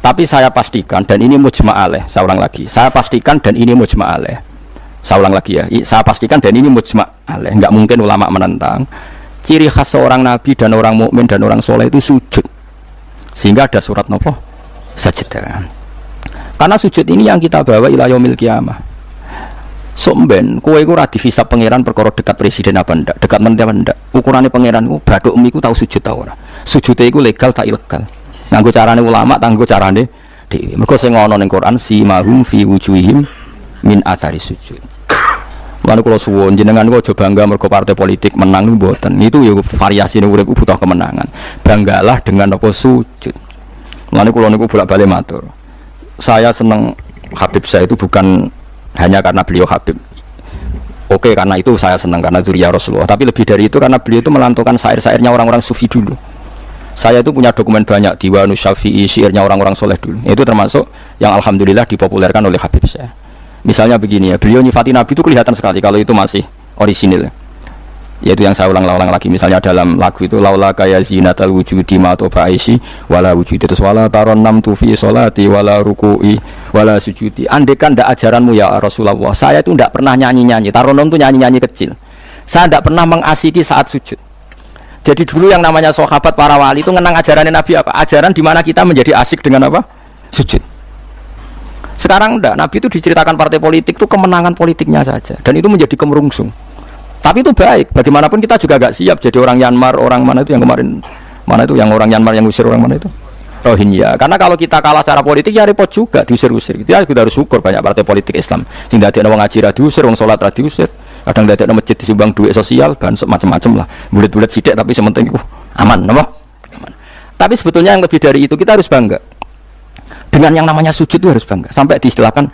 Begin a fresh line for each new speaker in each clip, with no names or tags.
Tapi saya pastikan dan ini mujma' alaih, saya ulang lagi. Saya pastikan dan ini mujma' alaih. Saya ulang lagi ya. Saya pastikan dan ini mujma' alaih. Enggak mungkin ulama menentang. Ciri khas seorang nabi dan orang mukmin dan orang soleh itu sujud. Sehingga ada surat nopo? Sajdah. Karena sujud ini yang kita bawa ila yaumil qiyamah. Somben, kowe iku ora dihisab pangeran perkara dekat presiden apa ndak, dekat menteri apa ndak. Ukurane pangeran ku bathuk miku tau sujud ta ora. Sujude iku legal tak ilegal. Nganggo carane ulama, nganggo carane dhewe. Mergo sing ana ning Quran si mahum fi wujuhihim min athari sujud. Lan kula suwun jenengan kok aja bangga mergo partai politik menang niku mboten. Itu ya variasine urip butuh kemenangan. Banggalah dengan apa sujud. Lan kula niku bolak-balik matur. Saya seneng Habib saya itu bukan hanya karena beliau Habib. Oke, karena itu saya senang karena dzurriyyah Rasulullah. Tapi lebih dari itu karena beliau itu melantungkan syair-syairnya orang-orang sufi dulu. Saya itu punya dokumen banyak Diwanus Syafi'i, syairnya orang-orang soleh dulu. Itu termasuk yang alhamdulillah dipopulerkan oleh Habib saya. Misalnya begini ya, beliau nyifati Nabi itu kelihatan sekali kalau itu masih orisinil. Yaitu yang saya ulang-ulang lagi, misalnya dalam lagu itu laula kaya zinatal wujudi ma tobaisi wala wujudi terus wala taron nam tufi sholati wala ruku'i wala sujudi. Andekan ndak ajaranmu ya Rasulullah, saya itu ndak pernah nyanyi-nyanyi. Taronom itu nyanyi-nyanyi kecil. Saya ndak pernah mengasiki saat sujud. Jadi dulu yang namanya sahabat para wali itu ngenang ajaran Nabi apa? Ajaran di mana kita menjadi asik dengan apa? Sujud. Sekarang ndak, Nabi itu diceritakan partai politik itu kemenangan politiknya saja dan itu menjadi kemerungsung. Tapi itu baik, bagaimanapun kita juga agak siap jadi orang Myanmar, orang mana itu yang kemarin, mana itu yang orang Myanmar yang usir orang mana itu? Rohingya. Karena kalau kita kalah secara politik ya repot juga diusir-usir. Kita harus syukur banyak partai politik Islam. Sing dadekno wong ngaji ra diusir, wong salat ra diusir. Kadang dadekno masjid disumbang duit sosial, bahan macam-macam lah. Bulet-bulet sithik tapi sementing itu aman, napa? Aman. Tapi sebetulnya yang lebih dari itu kita harus bangga. Dengan yang namanya sujud itu harus bangga. Sampai diistilahkan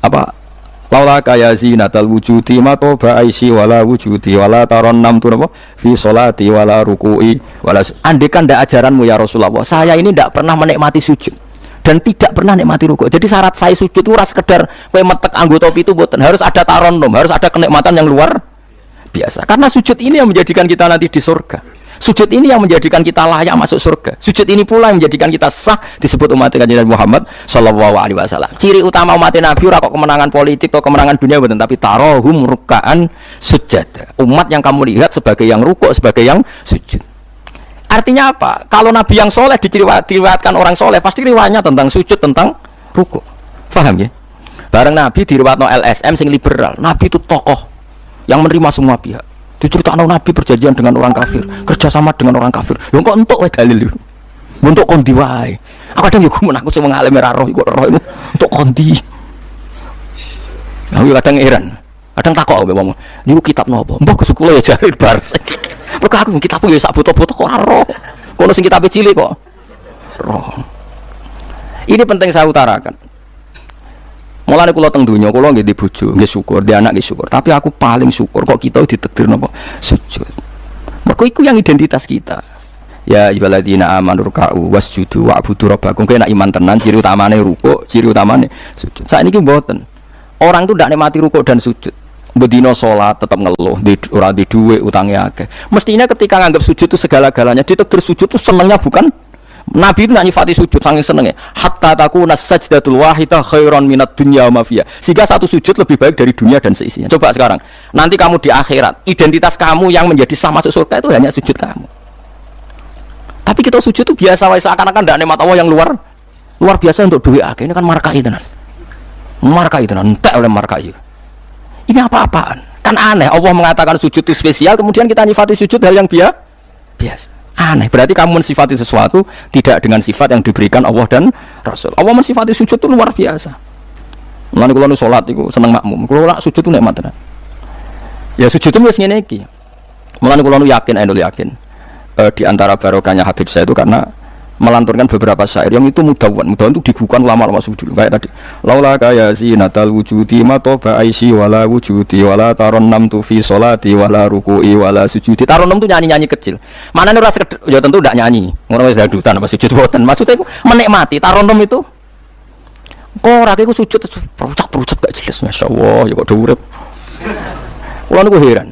apa? Laula kaya zinatal wujudi ma tobaisi wala wujudi wala taron nam tu napa fi sholati wala ruku'i wala. Andekan ndak ajaranmu ya Rasulullah, saya ini ndak pernah menikmati sujud dan tidak pernah nikmati rukuk. Jadi syarat saya sujud itu ora sekedar kowe metek anggo topi itu mboten, harus ada taron nom, harus ada kenikmatan yang luar biasa. Karena sujud ini yang menjadikan kita nanti di surga. Sujud ini yang menjadikan kita layak masuk surga. Sujud ini pula yang menjadikan kita sah disebut umat Nabi Muhammad sallallahu alaihi wasallam. Ciri utama umat Nabi ora kok kemenangan politik atau kemenangan dunia betul, tapi tarohum ruk'an sujud. Umat yang kamu lihat sebagai yang rukuk, sebagai yang sujud. Artinya apa? Kalau Nabi yang soleh diriwayatkan orang soleh, pasti riwayatnya tentang sujud, tentang rukuk. Paham ya? Bareng Nabi diriwayatno LSM sing liberal. Nabi itu tokoh yang menerima semua pihak. Diceritakan Nabi perjanjian dengan orang kafir, kerjasama dengan orang kafir. Yang kok entuk wae dalil itu, untuk kondi wae. Aku kadang juga menakut sama ngalami roh, ikut roh itu untuk kondi. Aku kadang heran, kadang takut aku ngomong, niku kitab nopo? Mbah kesukulo ya jari bar. Mergo aku kitabku ya sak foto-foto kok roh. Kono sing kitab cilik kok roh. Ini penting saya utarakan. Mulane kula teng donya kula nggih di bojo, nggih syukur, di anak nggih syukur. Tapi aku paling syukur kok kita ditakdir napa sujud. Mergo iku yang identitas kita. Ya ayyuhalladzina amanu ruk'u wasjudu wa'budu rabbakum. Kena iman tenan ciri utamane rukuk, ciri utamane sujud. Saiki mboten. Orang tuh ndak nikmati rukuk dan sujud. Bedino salat tetap ngeluh, ora di dhuwit utange akeh. Mestinya ketika nganggap sujud itu segala-galanya, ditakdir sujud itu senengnya bukan Nabi itu nyifati sujud saking senengnya hatta takuna sajdatul wahidah khairan minad dunya wa ma fiha. Sehingga satu sujud lebih baik dari dunia dan seisinya. Coba sekarang, nanti kamu di akhirat, identitas kamu yang menjadi sah masuk surga itu hanya sujud kamu. Tapi kita sujud itu biasa wae seakan-akan ndak nikmat Allah yang luar biasa untuk duit akeh. Ini kan markai tenan. Markai tenan, entek oleh markai. Ini apa-apaan? Kan aneh, Allah mengatakan sujud itu spesial, kemudian kita nyifati sujud hal yang biasa. Aneh, berarti kamu mensifati sesuatu tidak dengan sifat yang diberikan Allah dan Rasul. Allah mensifati sujud itu luar biasa. Mulane kula nu salat iku seneng makmum. Kula sujud itu nikmat tenan. Ya sujud itu wis ngene iki. Mulane kula nu yakin di antara barokahnya Habib saya itu karena melanturkan beberapa syair yang itu mudawwan itu dibukukan ulama-ulama sufi dulu kayak tadi. Laula kaya zinatal wujudi ma tobaisi wala wujudi wala taronnam tu fi sholati wala ruku'i wala sujudi. Taronnam itu nyanyi-nyanyi kecil. Manane ora sekedar ya tentu ndak nyanyi. Ngono wis dadutan apa sujud boten. Maksudnya iku menikmati taronnam itu. Kok ora iku sujud perucak-perucak gak jelas masyaallah ya kok do urip. Kula niku heran.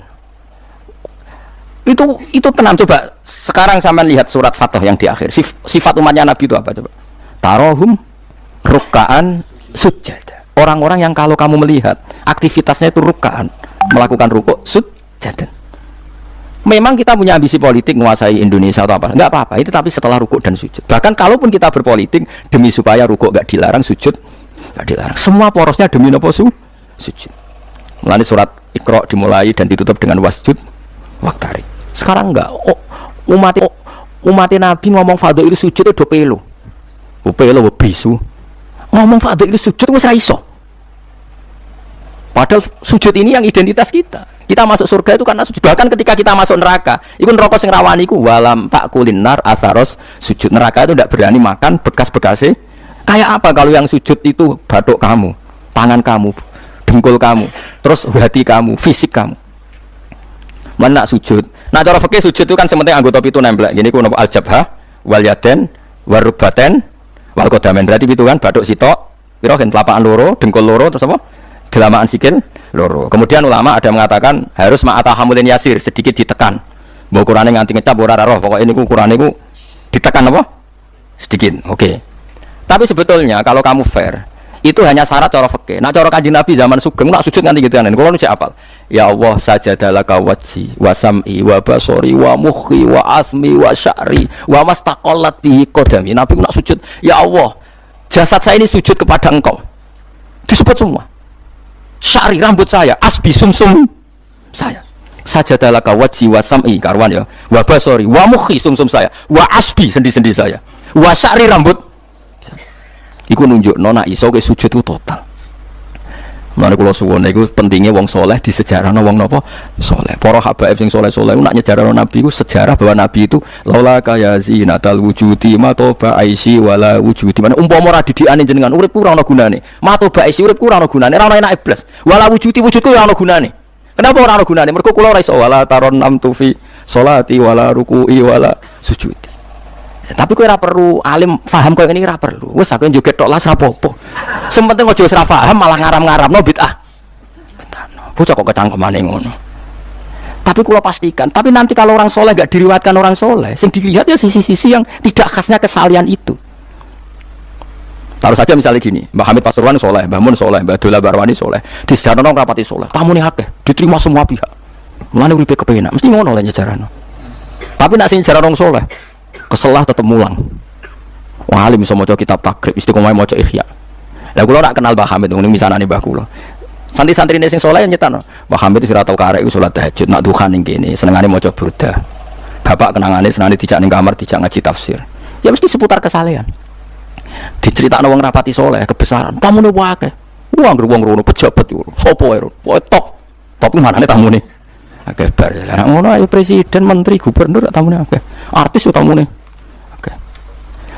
Itu tenang. Coba sekarang sampean lihat surat Fathah yang di akhir. Sifat umatnya Nabi itu apa coba? tarohum rukkaan sujud. Orang-orang yang kalau kamu melihat aktivitasnya itu rukkaan, melakukan rukuk sujud. Memang kita punya ambisi politik menguasai Indonesia atau apa, nggak apa-apa itu, tapi setelah rukuk dan sujud. Bahkan kalaupun kita berpolitik demi supaya rukuk nggak dilarang, sujud nggak dilarang, semua porosnya demi apa sujud. Mulai surat Iqra dimulai dan ditutup dengan wasjud waktari. Sekarang enggak, umat Nabi ngomong fadhil sujud itu do pelo bisu. Ngomong fadhil sujud wis ra iso. Padahal sujud ini yang identitas kita. Kita masuk surga itu karena sujud. Bahkan ketika kita masuk neraka, itu neraka sing rawani iku walam takulin nar atharos sujud. Neraka itu tidak berani makan bekas-bekasnya. Kayak apa kalau yang sujud itu batuk kamu, tangan kamu, dengkul kamu, terus hati kamu, fisik kamu. Mana sujud? Nah cara fikih sujud itu kan sementing anggota pitu nempel. Gini ku napa al-jabhah wal yaden warubaten wal qadamen. Berarti itu kan batuk sitok, pira gen telapakan loro, dengkul loro, terus apa? Delamaan sikil loro. Kemudian ulama ada mengatakan harus ma'ata hamulin yasir, sedikit ditekan. Mbok ukurane nganti ngecap ora roh, pokoke niku ukurane niku ditekan apa? Sedikit. Oke. Tapi sebetulnya kalau kamu fair, itu hanya syarat cara fikih. Nah cara Kanjeng Nabi zaman sugeng nak sujud nganti gitu kan. Kalau nu cek apal. Ya Allah sajadalaka wajhi wa sam'i wa basori wa mukhi wa asmi wa sya'ri wa mastaqallat bihi qadami. Nabi nak sujud, ya Allah, jasad saya ini sujud kepada Engkau. Disebut semua. Sya'ri rambut saya, asbi sumsum saya. Sajadalaka wajhi wa sam'i karwan ya. Wa basori wa mukhi sumsum saya. Wa asbi sendi-sendi saya. Wa sya'ri rambut. Iku nunjuk nona iso ke sujud itu total. Mana kalau suwon itu pentingnya wong soleh di sejarah wong nopo soleh. Para habaib sing soleh nak nyejarah Nabi itu sejarah bahwa Nabi itu laula kaya zinatal wujudi matoba aisi wala wujudi. Mana umpama ora didiane jenengan urip ora ana gunane. Matoba aisi urip ora ana gunane, ora ana enak iblis. Wala wujudku ora ana gunane. Kenapa ora ana gunane? Mergo kula ora iso wala taron namtu fi sholati wala ruku'i wala sujudi. Tapi kowe ora perlu alim paham koyo ngene ora perlu. Wis aku joget tok las rapopo. Sementing aja wis ra paham malah ngaram-ngaramno bid'ah. Betano. Bocah kok kecangkemane ngono. Tapi kula pastikan, tapi nanti kalau orang soleh enggak diriwayatkan orang soleh, sing dilihat ya sisi-sisi yang tidak khasnya kesalian itu. Taruh saja misalnya gini, Mbah Hamid Pasuruan soleh, Mbah Mun soleh, Mbah Dola Barwani soleh, di sejarah nang rapati soleh, tamune akeh, diterima semua pihak. Mulane uripe kepenak, mesti ngono le nyejarahno. Tapi nek sing sejarah orang soleh keselah tetap mulang. Wah alim bisa maca kitab takrib, istiqomah maca ihya. Lah kula nak kenal Mbah Hamid ngene misanane Mbah kula. Santri-santrine sing saleh nyetan. Mbah Hamid wis ora tau karek salat tahajud, nak duha ning kene, senengane maca burdah. Bapak kenangane senengane dijak ning kamar, dijak ngaji tafsir. Ya mesti seputar kesalehan. Diceritakno wong rapati saleh kebesaran. Tamune wae. Wong rono pejabat yo. Sopo wae. Wae top. Top manane tamune. Akeh bar. Lah ngono ayo presiden, menteri, gubernur tamune akeh. Artis yo tamune.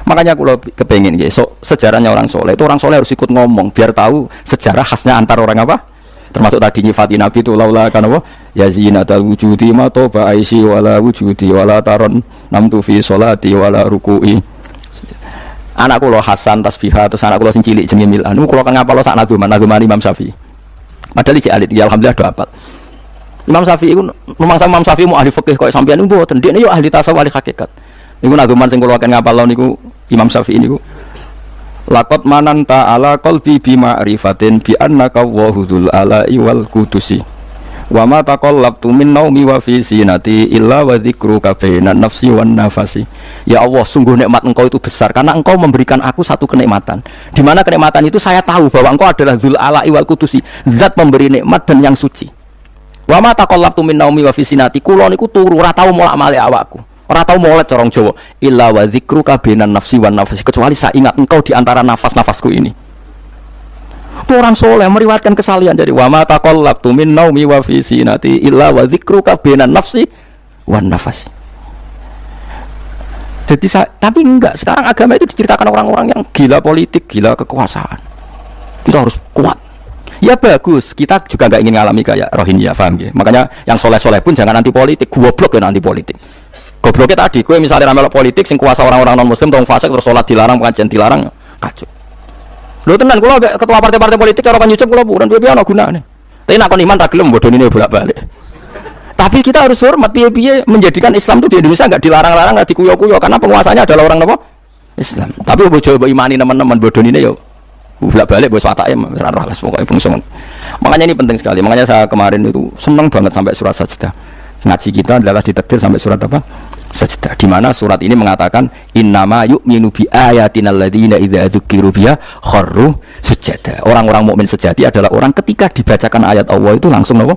Makanya aku kepengen so, sejarahnya orang soleh itu orang soleh harus ikut ngomong biar tahu sejarah khasnya antar orang apa, termasuk tadi nyifati Nabi itu laula kan apa ya zinatal wujudi ma toba aisi wala wujudi wala taron namtu fi sholati wala ruku'i. Anakku lo Hasan tasbihah terus anakku lo sing cilik jenenge Milan niku kula kan ngapal sak naguman Imam Syafi'i padahal iki alit ya alhamdulillah do apal. Imam Syafi'i iku Imam Syafi'i mu ahli fikih kok sampeyan niku mboten ndekne yo ahli tasawuf ahli hakikat. Niku naguman sing kula kan ngapal niku Imam Syafi'i niku laqad mananta ala qalbi bi ma'rifatin bi annaka wahudul ala'i wal qudusi wa ma taqallabtu min naumi wa fi sinati illa wa dzikruka bainan nafsi wan nafasi. Ya Allah, sungguh nikmat Engkau itu besar karena Engkau memberikan aku satu kenikmatan. Di mana kenikmatan itu saya tahu bahwa Engkau adalah dzul ala'i wal qudusi, zat pemberi nikmat dan yang suci. Wa ma taqallabtu min naumi wa fi sinati, kula niku turu ora tau molak-malik awakku. Ora tau molek corong Jawa illa wa dzikruka bainan nafsi wan nafsi, kecuali saya ingat Engkau di antara nafas-nafasku ini. Itu orang soleh meriwayatkan kesalian jadi wa ma taqallabtu min naumi wa fi sinati illa wa dzikruka bainan nafsi wan nafsi. Jadi tapi enggak, sekarang agama itu diceritakan orang-orang yang gila politik, gila kekuasaan. Kita harus kuat. Ya bagus, kita juga enggak ingin ngalami kayak Rohingya, paham ya? Makanya yang soleh-soleh pun jangan anti politik, goblok ya anti politik. Gobloknya tadi, gue misalnya ramelok politik, sing kuasa orang-orang non muslim, tong fasik terus sholat dilarang, pengajian dilarang, kacau. Lu tenan, kalau ketua partai-partai politik, orang kan nyucup, kalau bukan dia ada gunanya. Tapi nak kon iman tak gelem, bodoh ini bolak-balik. Tapi kita harus hormat, piye-piye menjadikan Islam itu di Indonesia nggak dilarang-larang, nggak dikuyo-kuyo, karena penguasanya adalah orang apa? Islam. Tapi bojo mbok imani teman-teman bodonine yo bolak-balik bos watake ora roh las pokoke bungsung. Makanya ini penting sekali. Makanya saya kemarin itu senang banget sampai surat Sajdah. Ngaji kita adalah ditakdir sampai surat apa? Sajdah. Di mana surat ini mengatakan innama yu'minu bi ayatinal ladzina idza dzukiru biha kharru sujada. Orang-orang mukmin sejati adalah orang ketika dibacakan ayat Allah itu langsung apa?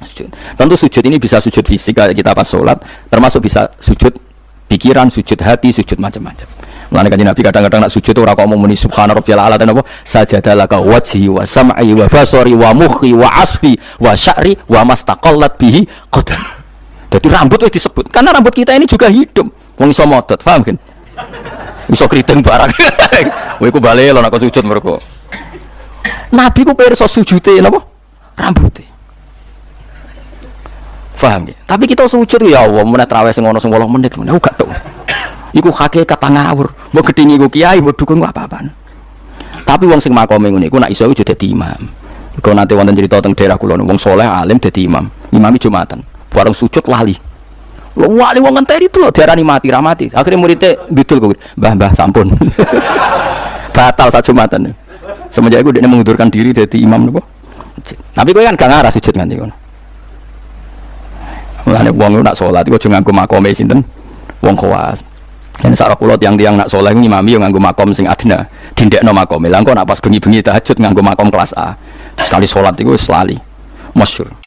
Sujud. Tentu sujud ini bisa sujud fisik kayak kita pas sholat, termasuk bisa sujud pikiran, sujud hati, sujud macam-macam. Mulane kanjeng Nabi kadang-kadang nak sujud ora kok muni subhana rabbiyal a'la dan apa sajadalaka wajhi wa sam'i wa basari wa mukhi wa asbi wa sya'ri wa mastaqallat bihi qadam. Jadi rambut wis disebut karena rambut kita ini juga hidup. Wong iso modot, paham kan? Iso kriting barang. Kowe iku bali lho nek sujud mergo. Nabi ku pirsa sujude napa? Rambuté. Paham ya? Tapi kita sujud ya Allah, mun traweh sing ono sing 8 menit, aku gak tok. Iku hakikat ngawur. Mbok gedhingi ku kiai, mbok dukun apa-apaan. Tapi wong sing makome ngene iku nek iso iku dadi imam. Iku nate wonten cerita teng daerah kula wong saleh alim dadi imam. Imami Jumatan. Bareng sujud lali. Wali wong ngenteni itu lho diarani mati ra mati. Akhire muridé bidul kok. Mbah sampun. Batal sak Jumatan. Semenjak iku dekne mengundurkan diri dadi imam napa? Tapi kowe kan gak ngarah sujud nganti ngono. Mulane wong nak salat iku aja nganggo makome sinten? Wong khawas. Yen sak kula tiang-tiang nak saleh ngimami yo nganggo makom sing adna. Dindekno makome. Lah engko nak pas bengi-bengi tahajud nganggo makom kelas A. Sekali salat iku wis lali. Masyhur.